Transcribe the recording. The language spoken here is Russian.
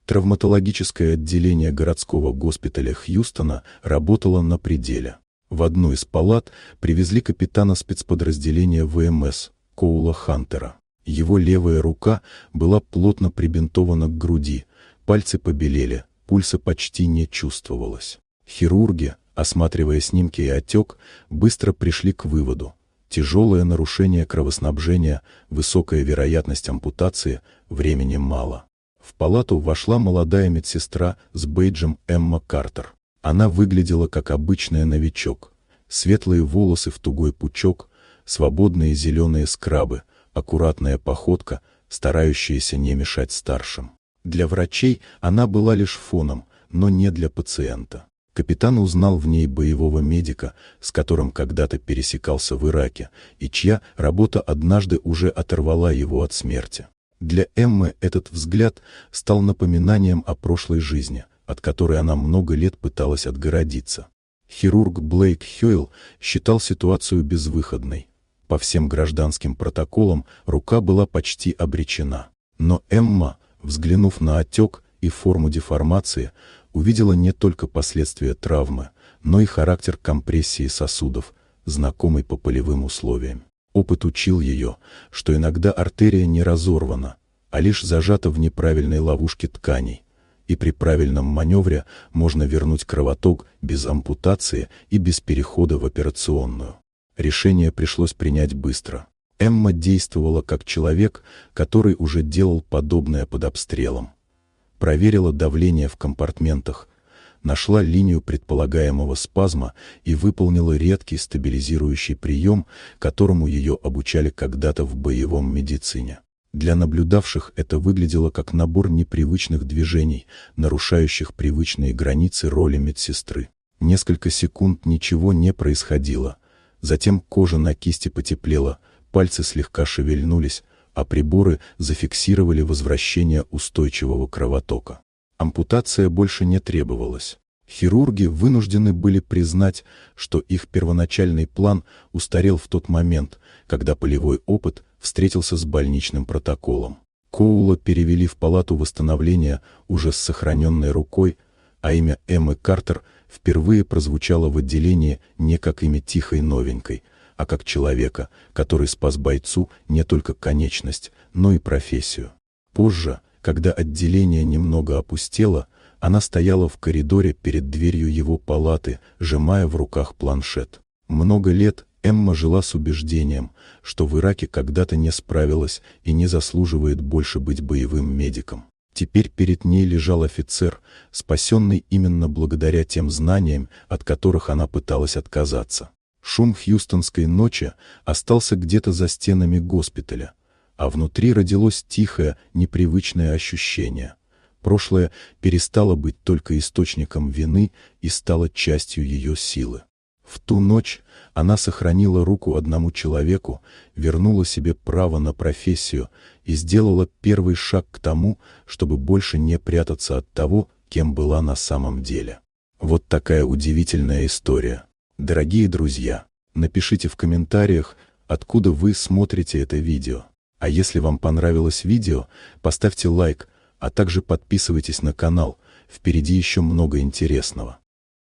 Травматологическое отделение городского госпиталя Хьюстона работало на пределе. В одну из палат привезли капитана спецподразделения ВМС Коула Хантера. Его левая рука была плотно прибинтована к груди, пальцы побелели, пульса почти не чувствовалось. Хирурги, осматривая снимки и отек, быстро пришли к выводу: тяжелое нарушение кровоснабжения, высокая вероятность ампутации, времени мало. В палату вошла молодая медсестра с бейджем Эмма Картер. Она выглядела как обычный новичок. Светлые волосы в тугой пучок, свободные зеленые скрабы, аккуратная походка, старающаяся не мешать старшим. Для врачей она была лишь фоном, но не для пациента. Капитан узнал в ней боевого медика, с которым когда-то пересекался в Ираке, и чья работа однажды уже оторвала его от смерти. Для Эммы этот взгляд стал напоминанием о прошлой жизни, от которой она много лет пыталась отгородиться. Хирург Блейк Хёйл считал ситуацию безвыходной. По всем гражданским протоколам рука была почти обречена. Но Эмма, взглянув на отек и форму деформации, увидела не только последствия травмы, но и характер компрессии сосудов, знакомый по полевым условиям. Опыт учил ее, что иногда артерия не разорвана, а лишь зажата в неправильной ловушке тканей, и при правильном маневре можно вернуть кровоток без ампутации и без перехода в операционную. Решение пришлось принять быстро. Эмма действовала как человек, который уже делал подобное под обстрелом. Проверила давление в компартментах, нашла линию предполагаемого спазма и выполнила редкий стабилизирующий прием, которому ее обучали когда-то в боевом медицине. Для наблюдавших это выглядело как набор непривычных движений, нарушающих привычные границы роли медсестры. Несколько секунд ничего не происходило. Затем кожа на кисти потеплела, пальцы слегка шевельнулись, а приборы зафиксировали возвращение устойчивого кровотока. Ампутация больше не требовалась. Хирурги вынуждены были признать, что их первоначальный план устарел в тот момент, когда полевой опыт встретился с больничным протоколом. Коула перевели в палату восстановления уже с сохраненной рукой, а имя Эммы Картер впервые прозвучало в отделении не как имя тихой новенькой, а как человека, который спас бойцу не только конечность, но и профессию. Позже, когда отделение немного опустело, она стояла в коридоре перед дверью его палаты, сжимая в руках планшет. Много лет Эмма жила с убеждением, что в Ираке когда-то не справилась и не заслуживает больше быть боевым медиком. Теперь перед ней лежал офицер, спасенный именно благодаря тем знаниям, от которых она пыталась отказаться. Шум хьюстонской ночи остался где-то за стенами госпиталя, а внутри родилось тихое, непривычное ощущение. Прошлое перестало быть только источником вины и стало частью ее силы. В ту ночь она сохранила руку одному человеку, вернула себе право на профессию и сделала первый шаг к тому, чтобы больше не прятаться от того, кем была на самом деле. Вот такая удивительная история. Дорогие друзья, напишите в комментариях, откуда вы смотрите это видео. А если вам понравилось видео, поставьте лайк, а также подписывайтесь на канал, впереди еще много интересного.